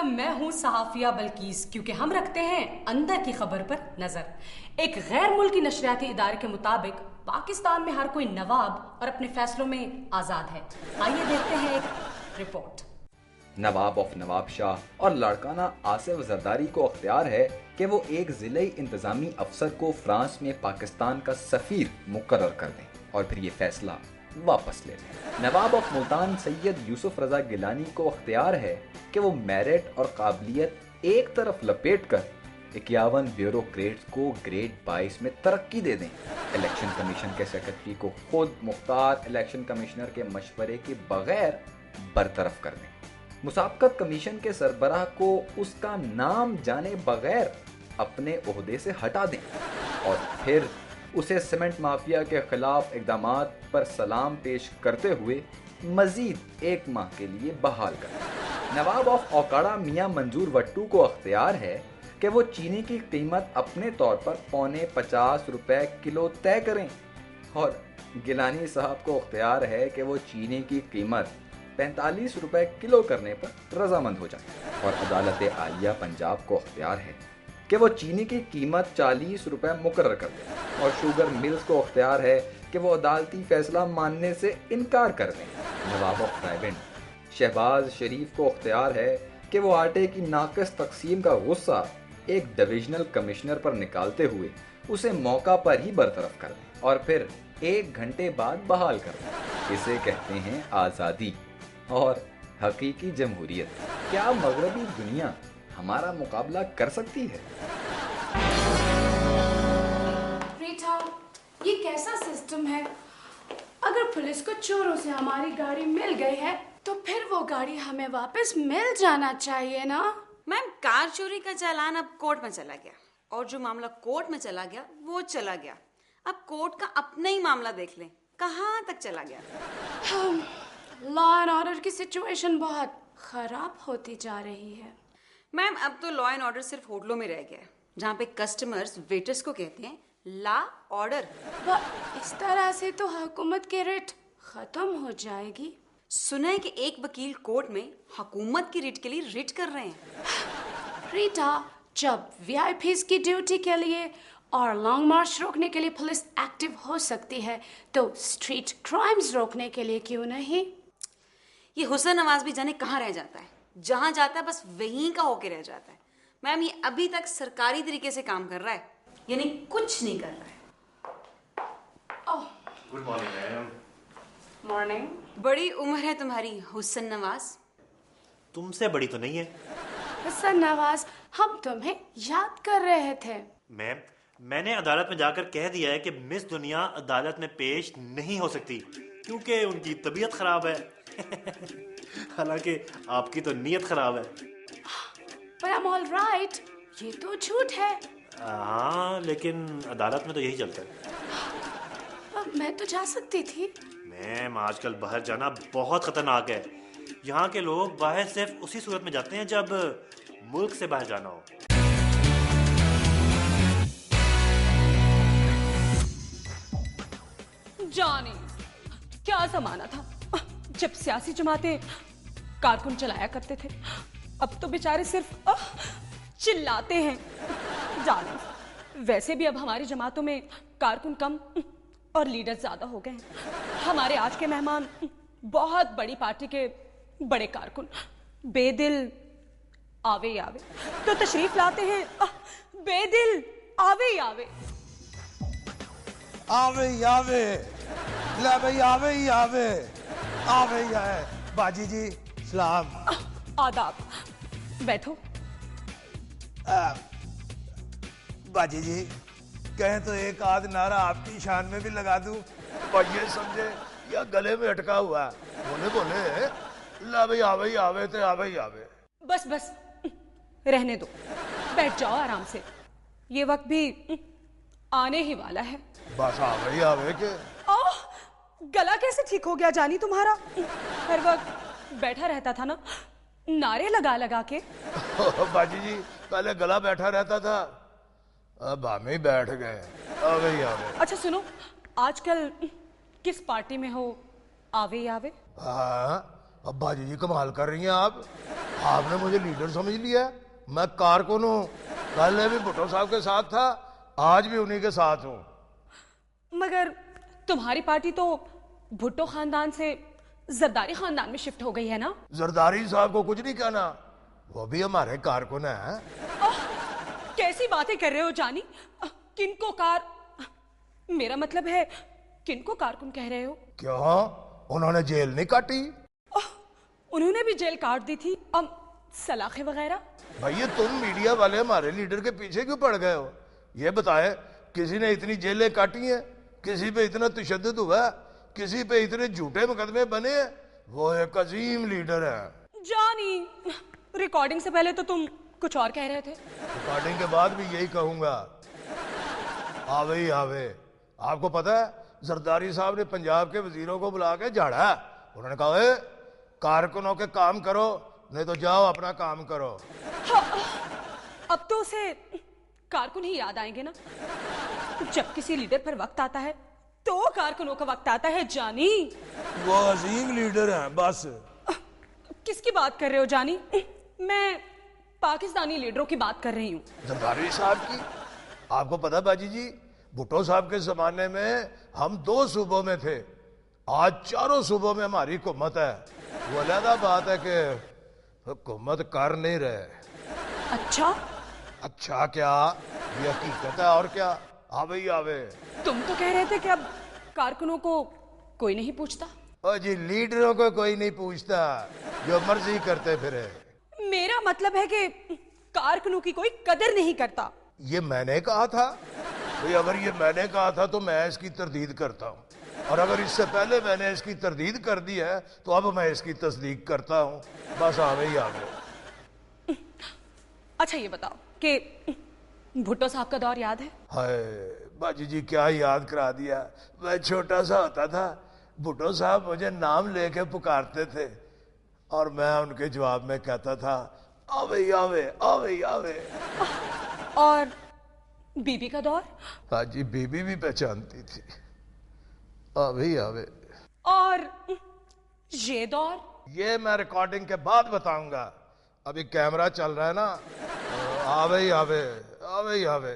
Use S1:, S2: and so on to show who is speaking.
S1: मैं हूं सहाफिया बल्कीस, क्योंकि हम रखते हैं अंदर की खबर पर नजर। एक गैर मुल्की नशरियाती इदारे के मुताबिक पाकिस्तान में हर कोई नवाब और अपने फैसलों में आजाद है। आइए देखते हैं एक रिपोर्ट।
S2: नवाब ऑफ नवाबशाह और लाड़काना आसिफ जरदारी को अख्तियार है कि वो एक जिले इंतजामी अफसर को फ्रांस में पाकिस्तान का सफीर मुकर्रर कर दें और फिर ये फैसला वापस ले लें। नवाब ऑफ मुल्तान सैयद यूसुफ रजा गिलानी को अख्तियार है कि वो मेरिट और काबिलियत एक तरफ लपेट कर 51 ब्यूरोक्रेट्स को ग्रेड 22 में तरक्की दे दें। इलेक्शन कमीशन के सेक्रेटरी को खुद मुख्तार इलेक्शन कमिश्नर के मशवरे के बगैर बरतरफ कर दें। मुसाबकत कमीशन के सरबराह को उसका नाम जाने बगैर अपने ओहदे से हटा दें और फिर उसे सीमेंट माफिया के खिलाफ इक़दामात पर सलाम पेश करते हुए मजीद 1 माह के लिए बहाल करें। नवाब ऑफ औकाड़ा मियां मंजूर वट्टू को अख्तियार है कि वो चीनी की कीमत अपने तौर पर ₹50 किलो तय करें और गिलानी साहब को अख्तियार है कि वो चीनी की कीमत ₹45 किलो करने पर रजामंद हो जाए और अदालत आलिया पंजाब को अख्तियार है कि वो चीनी की कीमत ₹40 मुकर्रर कर दें और शुगर मिल्स को अख्तियार है कि वो अदालती फैसला मानने से इनकार कर दें। नवाब ऑफ रायबंड शहबाज शरीफ को अख्तियार है कि वो आटे की नाक़िस तकसीम का गुस्सा एक डिविजनल कमिश्नर पर निकालते हुए उसे मौका पर ही बरतरफ कर दें और फिर 1 घंटे बाद बहाल कर दें। इसे कहते हैं आज़ादी और हकीकी जमहूरियत। क्या मगरबी दुनिया हमारा मुकाबला कर सकती है?
S3: रीटा, ये कैसा सिस्टम है? अगर पुलिस को चोरों से हमारी गाड़ी मिल गई है तो फिर वो गाड़ी हमें वापस मिल जाना चाहिए ना?
S4: मैम, कार चोरी का चालान अब कोर्ट में चला गया और जो मामला कोर्ट में चला गया वो चला गया। अब कोर्ट का अपना ही मामला देख लें, कहाँ तक चला गया।
S3: लॉ एंड ऑर्डर की सिचुएशन बहुत खराब होती जा रही है।
S4: मैम, अब तो लॉ एंड ऑर्डर सिर्फ होटलों में रह गया है, जहाँ पे कस्टमर्स वेटर्स को कहते हैं ला ऑर्डर।
S3: इस तरह से तो हुकूमत की रिट खत्म हो जाएगी।
S4: सुना है कि एक वकील कोर्ट में हुकूमत की रिट के लिए रिट कर रहे हैं।
S3: रीटा, जब वीआईपीज़ की ड्यूटी के लिए और लॉन्ग मार्च रोकने के लिए पुलिस एक्टिव हो सकती है तो स्ट्रीट क्राइम्स रोकने के लिए क्यों नहीं?
S4: ये हुसैन नवाज भी जाने कहाँ रह जाता है, जहाँ जाता है बस वहीं का होके रह जाता है। मैम, ये अभी तक सरकारी तरीके से काम कर रहा है, यानी कुछ नहीं कर रहा है।
S5: Good morning ma'am.
S3: मॉर्निंग।
S4: बड़ी उम्र है तुम्हारी हुसैन नवाज।
S5: तुमसे बड़ी तो नहीं है।
S3: हुसैन नवाज, हम तुम्हें याद कर रहे थे।
S5: मैम, मैंने अदालत में जाकर कह दिया है कि मिस दुनिया अदालत में पेश नहीं हो सकती क्योंकि उनकी तबीयत खराब है। हालांकि आपकी तो नीयत खराब है।
S3: But I'm all right. ये तो झूठ है।
S5: हाँ, लेकिन अदालत में तो यही चलता है।
S3: मैं तो जा सकती थी।
S5: मैम, आजकल बाहर जाना बहुत खतरनाक है। यहाँ के लोग बाहर सिर्फ उसी सूरत में जाते हैं जब मुल्क से बाहर जाना हो।
S1: जानी क्या जमाना था जब सियासी जमातें कारकुन चलाया करते थे। अब तो बेचारे सिर्फ चिल्लाते हैं। जाने, वैसे भी अब हमारी जमातों में कारकुन कम और लीडर ज्यादा हो गए हैं। हमारे आज के मेहमान बहुत बड़ी पार्टी के बड़े कारकुन बेदिल आवे ही आवे तो तशरीफ लाते हैं। बेदिल आवे ही आवे।
S6: आवे ही आवे, ले भाई आवे ही आवे, आवे ही आए। बाजी जी सलाम।
S1: आदाब, बैठो।
S6: बाजी जी कहें तो एक आध नारा आपकी शान में भी लगा दूं। ये समझे या गले में अटका हुआ है। बोले बोले ला भाई आवे ही आवे ते आवे ही आवे।
S1: बस बस रहने दो, बैठ जाओ आराम से, ये वक्त भी आने ही वाला है।
S6: बस आवे ही आवे के।
S1: ओह, गला कैसे ठीक हो गया जानी तुम्हारा? हर वक्त बैठा रहता था ना नारे लगा लगा के।
S6: बाजी जी पहले गला बैठा रहता था, अब हम ही बैठ गए। आवे ही आवे।
S1: अच्छा सुनो, आजकल किस पार्टी में हो? आवे ही आवे।
S6: हाँ, अब बाजी जी कमाल कर रही हैं आप। आपने मुझे लीडर समझ लिया। मैं कारकुन हूँ, पहले भी भुट्टो साहब के साथ था, आज भी उन्हीं के साथ हूँ।
S1: मगर तुम्हारी पार्टी तो भुट्टो खानदान से जरदारी खानदान में शिफ्ट हो गई है ना?
S6: जरदारी साहब को कुछ नहीं कहना, वो भी हमारे कारकुन हैं।
S1: कैसी बातें कर रहे हो जानी? किनको कार, मेरा मतलब है किनको कारकुन कह रहे हो?
S6: क्यों, उन्होंने जेल नहीं काटी?
S1: उन्होंने भी जेल काट दी थी, सलाखें वगैरह।
S6: भैया तुम मीडिया वाले हमारे लीडर के पीछे क्यों पड़ गए हो? ये बताए, किसी ने इतनी जेलें काटी हैं, किसी पे इतना तशद्दुद हुआ, किसी पे इतने झूठे मुकदमे बने हैं? वो एक अजीम लीडर है।
S1: जानी, रिकॉर्डिंग से पहले तो तुम कुछ और कह रहे थे।
S6: रिकॉर्डिंग के बाद भी यही कहूंगा, आवे ही आवे। आपको पता है जरदारी साहब ने पंजाब के वजीरों को बुला के झाड़ा। उन्होंने कहा ए, कारकुनों के काम करो, नहीं तो जाओ अपना काम करो।
S1: हाँ, अब तो उसे कारकुन ही याद आएंगे ना। जब किसी लीडर पर वक्त आता है तो कारकुनों का वक्त आता है जानी।
S6: वो अजीम लीडर हैं बस।
S1: किसकी बात कर रहे हो जानी? मैं पाकिस्तानी लीडरों की बात कर रही हूँ।
S6: जरदारी साहब की। आपको पता बाजी जी, भुट्टो साहब के जमाने में हम 2 सूबों में थे, आज 4 सूबों में हमारी हुकूमत है। वो अलग बात है कि हुकूमत कर नहीं रहे।
S1: अच्छा?
S6: अच्छा क्या, ये हकीकत है और क्या। आवे ही आवे।
S1: तुम तो कह रहे थे कि अब कारकुनों को कोई नहीं पूछता।
S6: ओ जी, लीडरों को कोई नहीं पूछता, जो मर्जी करते फिरे।
S1: मेरा मतलब है कि कारकुनों की कोई कदर नहीं करता।
S6: ये मैंने कहा था भाई, अगर ये मैंने कहा था तो मैं इसकी तरदीद करता हूँ, और अगर इससे पहले मैंने इसकी तरदीद कर दी है तो अब मैं इसकी तस्दीक करता हूँ। बस आवे ही आवे।
S1: अच्छा ये बताओ कि भुट्टो साहब का दौर याद है?
S6: हाय बाजी जी, क्या याद करा दिया। मैं छोटा सा होता था, भुट्टो साहब मुझे नाम लेके पुकारते थे और मैं उनके जवाब में कहता था आवे ही आवे, आवे ही आवे।
S1: और बीबी का दौर?
S6: बाजी बीबी भी पहचानती थी, आवे ही आवे।
S1: और ये दौर?
S6: ये मैं रिकॉर्डिंग के बाद बताऊंगा, अभी कैमरा चल रहा है ना। आवे ही आवे, आवे ही आवे।